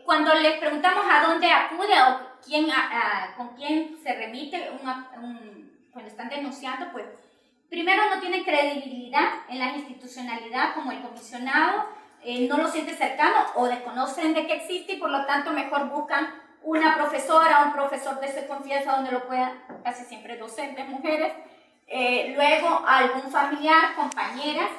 cuando les preguntamos a dónde acude o con quién se remite cuando están denunciando, pues primero no tienen credibilidad en la institucionalidad como el comisionado, no lo sienten cercano o desconocen de que existe y por lo tanto mejor buscan una profesora o un profesor de su confianza donde lo puedan, casi siempre docentes, mujeres, luego algún familiar, compañeras,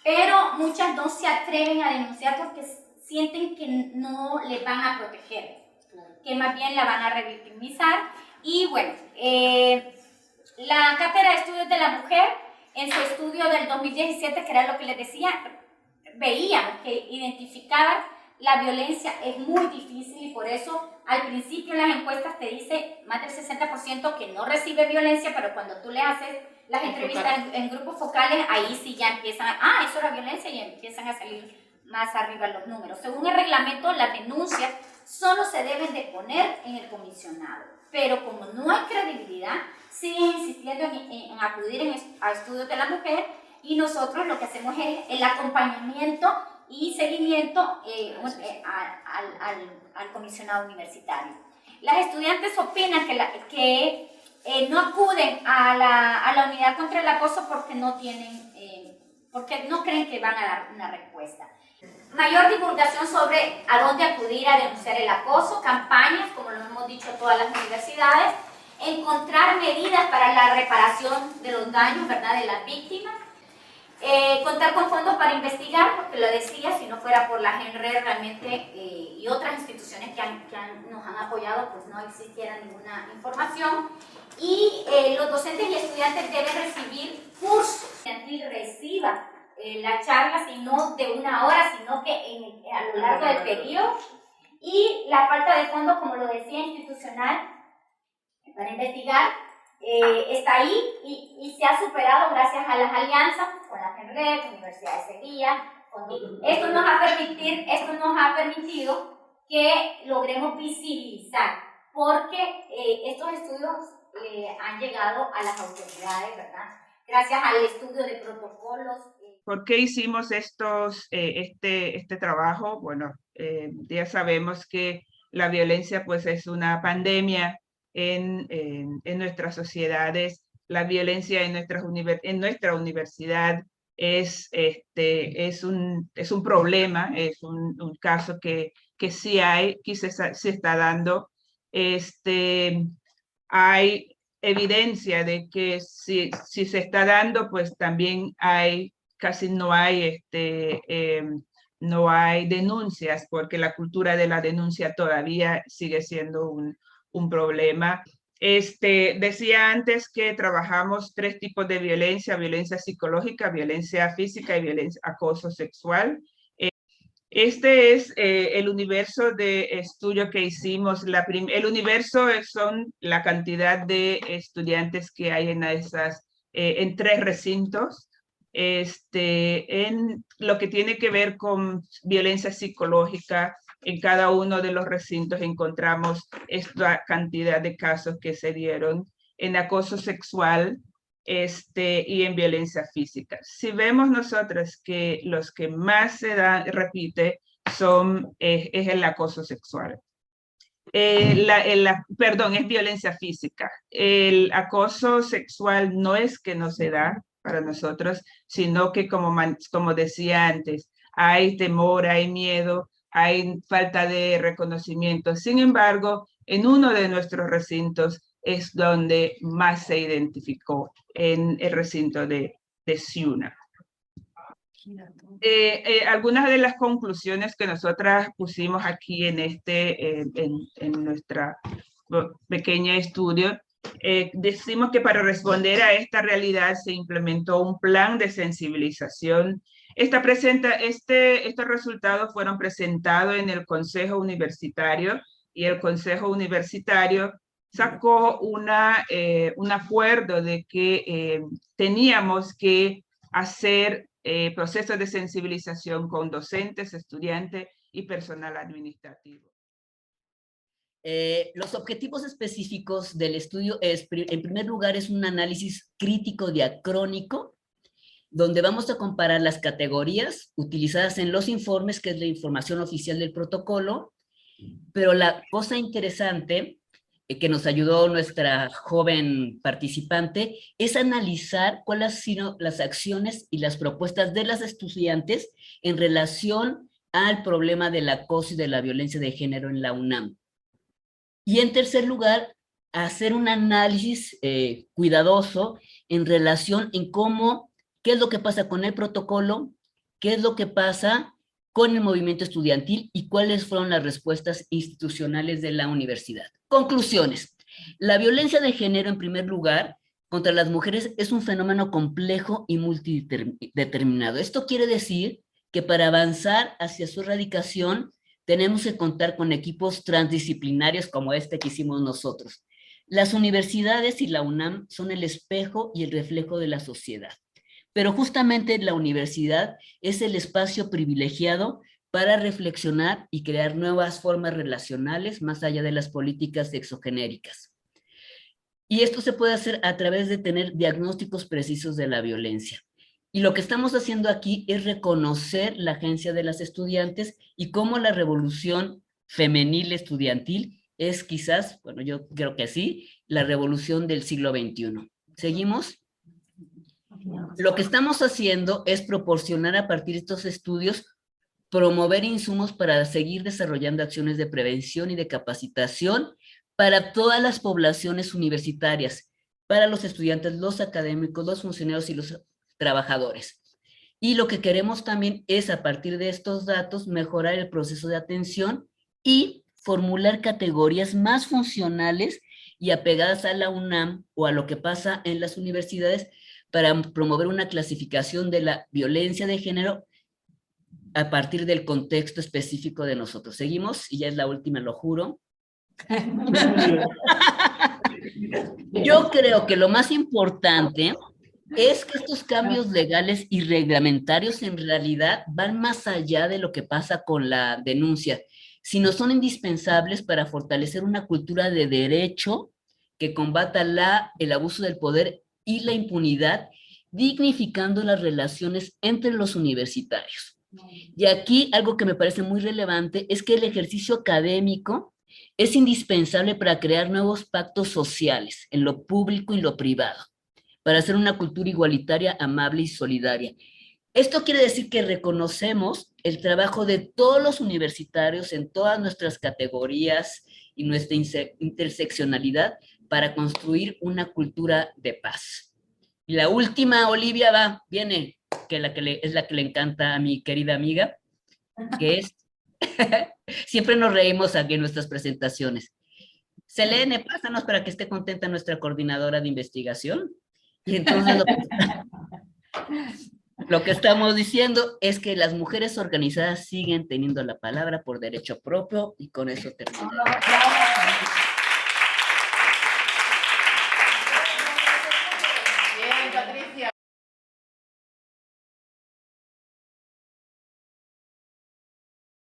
pero muchas no se atreven a denunciar porque sienten que no les van a proteger, que más bien la van a revictimizar. Y bueno, la Cátedra de Estudios de la Mujer, en su estudio del 2017, que era lo que les decía, veíamos que identificar la violencia es muy difícil y por eso al principio en las encuestas te dice más del 60% que no recibe violencia, pero cuando tú le haces las entrevistas en grupos focales, ahí sí ya empiezan, eso era violencia y empiezan a salir más arriba los números. Según el reglamento, las denuncias solo se deben de poner en el comisionado, pero como no hay credibilidad, siguen insistiendo en acudir a estudios de la mujer y nosotros lo que hacemos es el acompañamiento y seguimiento al comisionado universitario. Las estudiantes opinan que no acuden a la unidad contra el acoso porque no creen que van a dar una respuesta. Mayor divulgación sobre a dónde acudir a denunciar el acoso, campañas, como lo hemos dicho todas las universidades, encontrar medidas para la reparación de los daños, ¿verdad?, de las víctimas, contar con fondos para investigar, porque lo decía, si no fuera por la GENRE realmente y otras instituciones que nos han apoyado, pues no existiera ninguna información. Y los docentes y estudiantes deben recibir cursos, que reciba la charla, no de una hora, sino que a lo largo del periodo. Y la falta de fondos, como lo decía, institucional, para investigar, está ahí y se ha superado gracias a las alianzas con la GENRE, Universidad de Sevilla. Esto nos ha permitido que logremos visibilizar, porque estos estudios han llegado a las autoridades, ¿verdad? Gracias al estudio de protocolos. ¿Por qué hicimos este trabajo? Bueno, ya sabemos que la violencia pues es una pandemia en nuestras sociedades. La violencia en nuestra universidad es un problema, es un caso que sí se está dando. Hay evidencia de que si se está dando, pues también casi no hay denuncias, porque la cultura de la denuncia todavía sigue siendo un problema. Decía antes que trabajamos 3 tipos de violencia: violencia psicológica, violencia física y acoso sexual. Este es el universo de estudio que hicimos. El universo son la cantidad de estudiantes que hay en 3 recintos. En lo que tiene que ver con violencia psicológica, en cada uno de los recintos encontramos esta cantidad de casos que se dieron. En acoso sexual, y en violencia física. Si vemos nosotros que los que más repite es el acoso sexual. Perdón, es violencia física. El acoso sexual no es que no se da para nosotros, sino que como decía antes, hay temor, hay miedo, hay falta de reconocimiento. Sin embargo, en uno de nuestros recintos es donde más se identificó, en el recinto de Ciuna. Algunas de las conclusiones que nosotras pusimos aquí en nuestra pequeño estudio, decimos que para responder a esta realidad se implementó un plan de sensibilización. Estos resultados fueron presentados en el Consejo Universitario y el Consejo Universitario sacó un acuerdo de que teníamos que hacer procesos de sensibilización con docentes, estudiantes y personal administrativo. Los objetivos específicos del estudio en primer lugar, es un análisis crítico diacrónico, donde vamos a comparar las categorías utilizadas en los informes, que es la información oficial del protocolo, Pero la cosa interesante que nos ayudó nuestra joven participante es analizar cuáles han sido las acciones y las propuestas de las estudiantes en relación al problema del acoso y de la violencia de género en la UNAM. Y en tercer lugar, hacer un análisis cuidadoso en relación en qué es lo que pasa con el protocolo, qué es lo que pasa con el movimiento estudiantil y cuáles fueron las respuestas institucionales de la universidad. Conclusiones. La violencia de género, en primer lugar, contra las mujeres es un fenómeno complejo y multideterminado. Esto quiere decir que para avanzar hacia su erradicación tenemos que contar con equipos transdisciplinarios como este que hicimos nosotros. Las universidades y la UNAM son el espejo y el reflejo de la sociedad. Pero justamente la universidad es el espacio privilegiado para reflexionar y crear nuevas formas relacionales más allá de las políticas exogenéricas. Y esto se puede hacer a través de tener diagnósticos precisos de la violencia. Y lo que estamos haciendo aquí es reconocer la agencia de las estudiantes y cómo la revolución femenil estudiantil es quizás, bueno, yo creo que sí, la revolución del siglo XXI. ¿Seguimos? Lo que estamos haciendo es proporcionar a partir de estos estudios, promover insumos para seguir desarrollando acciones de prevención y de capacitación para todas las poblaciones universitarias, para los estudiantes, los académicos, los funcionarios y los trabajadores. Y lo que queremos también es, a partir de estos datos, mejorar el proceso de atención y formular categorías más funcionales y apegadas a la UNAM o a lo que pasa en las universidades para promover una clasificación de la violencia de género a partir del contexto específico de nosotros. Seguimos, y ya es la última, lo juro. Yo creo que lo más importante es que estos cambios legales y reglamentarios en realidad van más allá de lo que pasa con la denuncia, sino son indispensables para fortalecer una cultura de derecho que combata el abuso del poder y la impunidad, dignificando las relaciones entre los universitarios. Y aquí algo que me parece muy relevante es que el ejercicio académico es indispensable para crear nuevos pactos sociales en lo público y lo privado, para hacer una cultura igualitaria, amable y solidaria. Esto quiere decir que reconocemos el trabajo de todos los universitarios en todas nuestras categorías y nuestra interseccionalidad para construir una cultura de paz. Y la última, Olivia, viene, que es la que le encanta a mi querida amiga, que es, siempre nos reímos aquí en nuestras presentaciones. Selene, pásanos para que esté contenta nuestra coordinadora de investigación. Y entonces lo que estamos diciendo es que las mujeres organizadas siguen teniendo la palabra por derecho propio y con eso terminamos.